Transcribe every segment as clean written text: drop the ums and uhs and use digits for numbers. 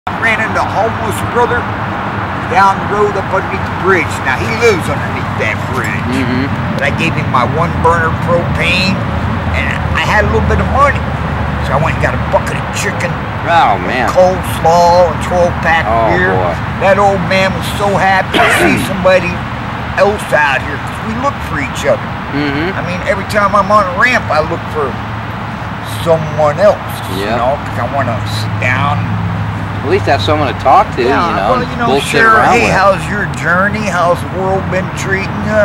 Ran into a homeless brother down the road up underneath the bridge. Now he lives underneath that bridge. But I gave him my 1 burner propane, and I had a little bit of money. So I went and got a bucket of chicken, coleslaw, and 12-pack of beer. Boy. That old man was so happy to see somebody else out here, because we look for each other. I mean, every time I'm on a ramp, I look for someone else, you know, because I want to sit down. At least have someone to talk to, well, you know, share, hey, how's your journey? How's the world been treating you?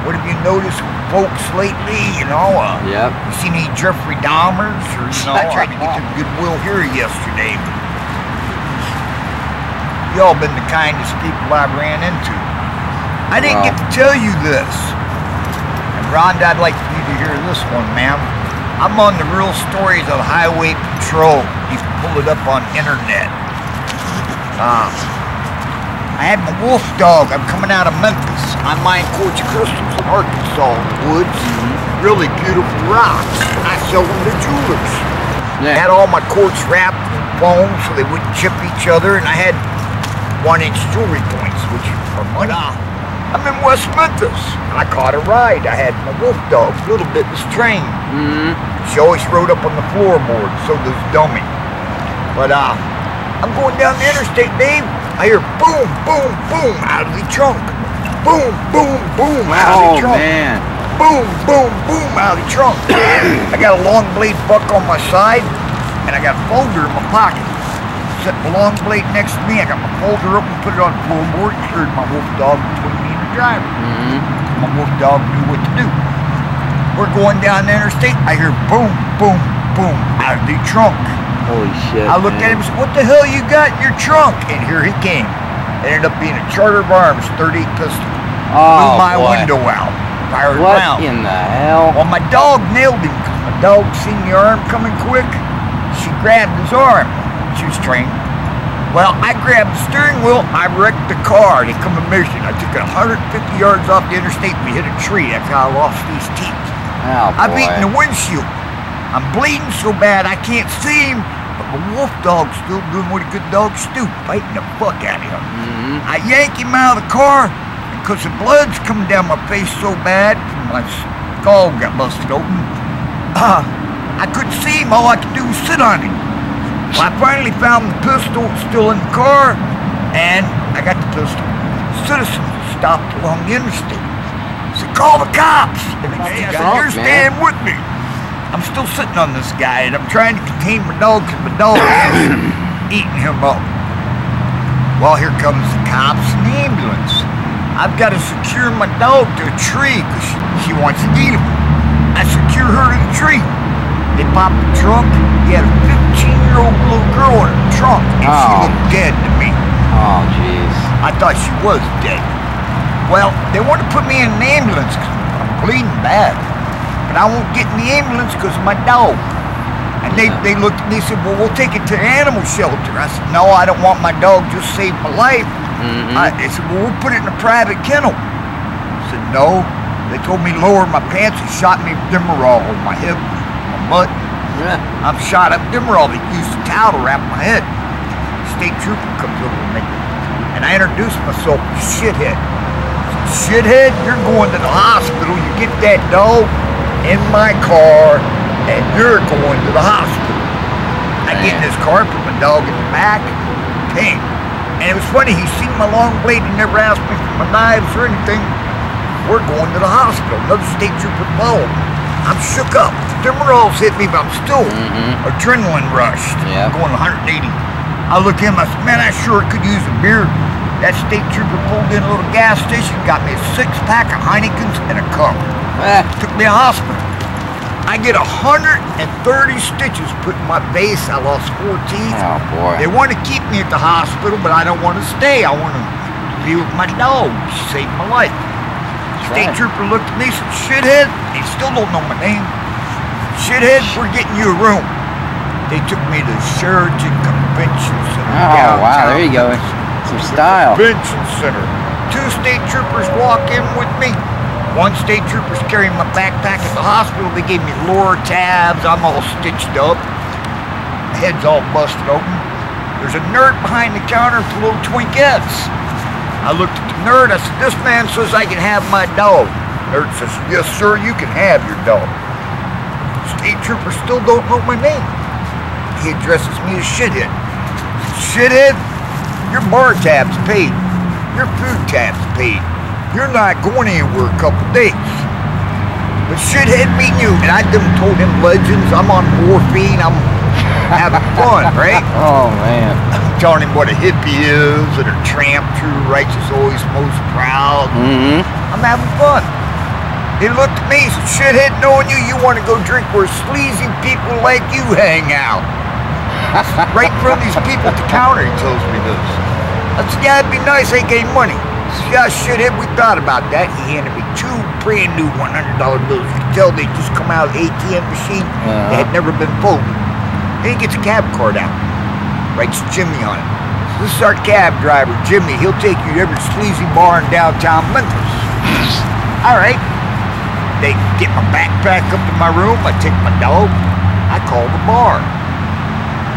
What have you noticed with folks lately? You know, you seen any Jeffrey Dahmers? Or, you know, I tried to get to Goodwill here yesterday. Y'all been the kindest people I've ran into. I didn't get to tell you this. And Rhonda, I'd like you to hear this one, ma'am. I'm on the Real Stories of Highway Patrol. You can pull it up on internet. I had my wolf dog. I'm coming out of Memphis. I mine quartz crystals in Arkansas in the woods. Really beautiful rocks. I sell them to jewelers. I had all my quartz wrapped in foam so they wouldn't chip each other, and I had 1-inch jewelry points, which are money. I'm in West Memphis. I caught a ride. I had my wolf dog, a little bit trained. She always rode up on the floorboard, so does Dummy. But I'm going down the interstate, Dave. I hear boom, boom, boom out of the trunk. Boom, boom, boom out of the trunk. Boom, boom, boom out of the trunk. I got a long blade buck on my side, and I got a folder in my pocket. Set the long blade next to me. I got my folder open, put it on the floorboard, and heard my wolf dog between me and the driver. My wolf dog knew what to do. We're going down the interstate. I hear boom, boom, boom out of the trunk. Holy shit. I looked at him and said, what the hell you got in your trunk? And here he came. It ended up being a Charter of Arms 38 pistol. Blew my window out. Fired around. What in the hell? Well, my dog nailed him because my dog seen the arm coming quick. She grabbed his arm. She was trained. Well, I grabbed the steering wheel. I wrecked the car. They come and measured. I took it 150 yards off the interstate. We hit a tree. That's how I lost these teeth. I've eaten the windshield. I'm bleeding so bad I can't see him, but my wolf dog's still doing what a good dogs do, fighting the fuck out of him. I yank him out of the car, and because the blood's coming down my face so bad, my skull got busted open, I couldn't see him. All I could do was sit on him. Well, I finally found the pistol still in the car, and I got the pistol. Citizens stopped along the interstate. Said, call the cops. And I said, you're staying with me. I'm still sitting on this guy, and I'm trying to contain my dog because my dog is eating him up. Well, here comes the cops and the ambulance. I've got to secure my dog to a tree because she wants to eat him. I secure her to the tree. They popped the trunk. He had a 15-year-old little girl in the trunk, and she looked dead to me. Oh, jeez. I thought she was dead. Well, they want to put me in an ambulance because I'm bleeding bad. But I won't get in the ambulance because of my dog. And they looked at me and said, well, we'll take it to the animal shelter. I said, no, I don't want my dog, just saved my life. They said, well, we'll put it in a private kennel. I said, no. They told me to lower my pants and shot me with Demerol on my hip, my butt. I'm shot up Demerol. They used a towel to wrap my head. State trooper comes over to me. And I introduced myself as Shithead. I said, Shithead, you're going to the hospital. You get that dog in my car, and you're going to the hospital. I get in his car, put my dog in the back, came. And it was funny, he seen my long blade, he never asked me for my knives or anything. We're going to the hospital. Another state trooper followed me. I'm shook up. Demerol's hit me, but I'm still adrenaline rushed. Going 180. I looked at him, I said, man, I sure could use a beer. That state trooper pulled in a little gas station, got me a 6-pack of Heineken's and a cup. Took me to the hospital. I get 130 stitches put in my face. I lost 4 teeth. Oh, boy. They want to keep me at the hospital, but I don't want to stay. I want to be with my dog. She saved my life. State trooper looked at me and said, Shithead, he still don't know my name. Shithead, we're getting you a room. They took me to Sheraton Convention Center. Oh, wow, there you go. Some style. Convention Center. 2 state troopers walk in with me. 1 state trooper's carrying my backpack at the hospital. They gave me lower tabs. I'm all stitched up. My head's all busted open. There's a nerd behind the counter with little Twinkettes. I looked at the nerd. I said, this man says I can have my dog. The nerd says, yes, sir, you can have your dog. State trooper still don't know my name. He addresses me as shithead. Shithead, your bar tab's paid. Your food tab's paid. You're not going anywhere a couple days. But shithead meeting you. And I done told him legends. I'm on morphine. I'm having fun, right? Oh, man. I'm telling him what a hippie is and a tramp, true righteous, always most proud. I'm having fun. He looked at me and said, shithead, knowing you, you want to go drink where sleazy people like you hang out. Right in front of these people at the counter, he tells me this. I said, yeah, it'd be nice, I gave money. He said, yeah, shithead, we thought about that. He handed me 2 brand new $100 bills. You could tell they just come out of the ATM machine. They had never been folded. Then he gets a cab card out. Writes Jimmy on it. This is our cab driver, Jimmy. He'll take you to every sleazy bar in downtown Memphis. All right. They get my backpack up to my room. I take my dog. I call the bar.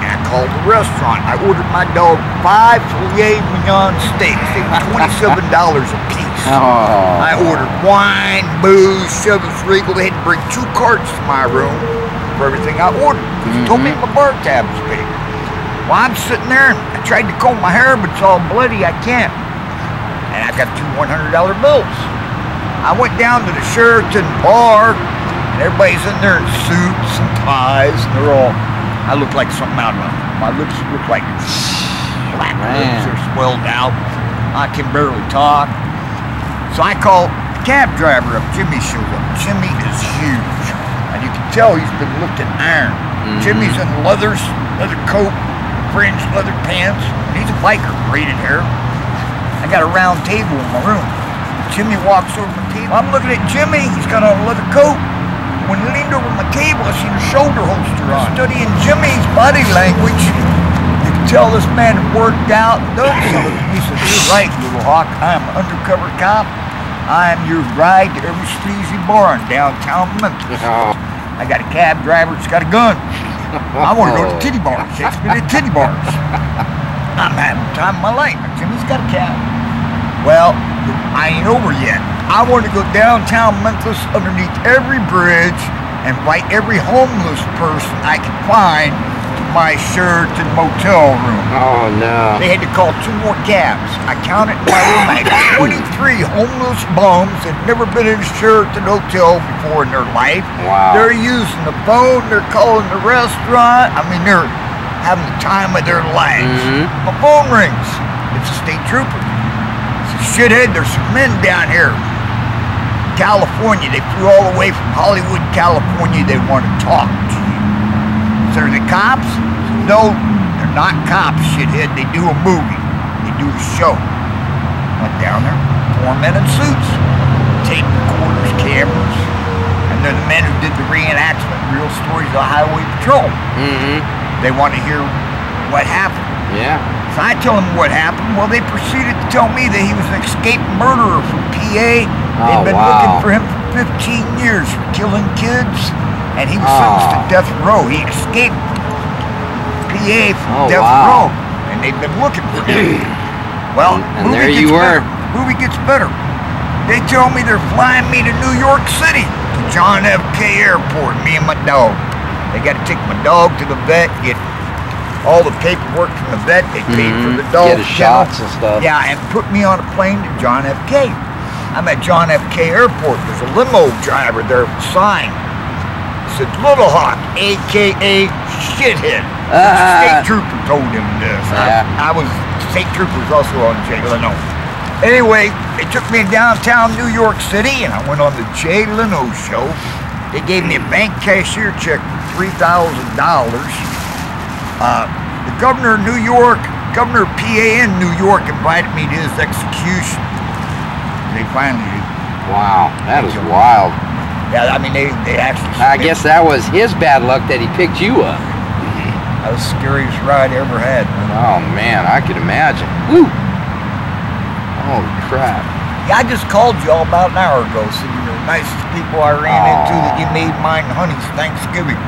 And I call the restaurant. I ordered my dog 5 filet mignon steaks. They were $27 a piece. I ordered wine, booze, Chivas Regal. They had to bring 2 carts to my room for everything I ordered. They told me my bar tab was paid. Well, I'm sitting there and I tried to comb my hair, but it's all bloody. I can't. And I got 2 $100 bills. I went down to the Sheraton bar, and everybody's in there in suits and ties, and they're all, I look like something out of my lips look like black lips are swelled out. I can barely talk. So I call the cab driver up. Jimmy shows up. Jimmy is huge, and you can tell he's been lifting iron. Jimmy's in leather coat, fringed leather pants, and he's a biker, braided hair. I got a round table in my room. Jimmy walks over my table. I'm looking at Jimmy. He's got on a leather coat. When he leaned over my table, I seen a shoulder holster on. Studying Jimmy's body language, you can tell this man had worked out. He said, you're right, little hawk. I'm an undercover cop. I'm your ride to every sleazy bar in downtown Memphis. I got a cab driver that's got a gun. I want to go to titty bars. Takes me to titty bars. I'm having the time of my life. Jimmy's got a cab. Well, I ain't over yet. I want to go downtown Memphis underneath every bridge and invite every homeless person I can find to my Sheraton motel room. Oh, no. They had to call 2 more cabs. I counted in my room. I had 23 homeless bums that had never been in a Sheraton hotel before in their life. Wow. They're using the phone. They're calling the restaurant. I mean, they're having the time of their lives. My phone rings. It's a state trooper. Shithead, there's some men down here. California, they flew all the way from Hollywood, California. They want to talk to you. So are they cops? No, they're not cops, shithead. They do a movie. They do a show. Went down there, 4 men in suits, tape recorders, cameras, and they're the men who did the reenactment, real stories of Highway Patrol. They want to hear what happened. Yeah. So I tell them what happened. Well, they proceeded to tell me that he was an escaped murderer from PA. They've been looking for him for 15 years for killing kids, and he was sentenced to death row. He escaped PA from death row, and they've been looking for him. Well, and there you were. Movie gets better. They tell me they're flying me to New York City, to John F. K. Airport, me and my dog. They got to take my dog to the vet, get all the paperwork from the vet. They paid for the dog. Get his shots and stuff. Yeah, and put me on a plane to John F. K. I'm at John F. K. Airport. There's a limo driver there with a sign. It said, Little Hawk, a.k.a. Shithead. State trooper told him this. I was, state trooper was also on Jay Leno. Anyway, they took me to downtown New York City, and I went on the Jay Leno show. They gave me a bank cashier check for $3,000. The governor of New York, governor of PA in New York invited me to his execution. They finally did. Wow, that is wild. Yeah, I mean, they actually... I guess that was his bad luck that he picked you up. That was the scariest ride I ever had. Oh, man, I could imagine. Woo! Holy crap. Yeah, I just called you all about an hour ago, so you're the nicest people I ran into that you made mine honey's Thanksgiving.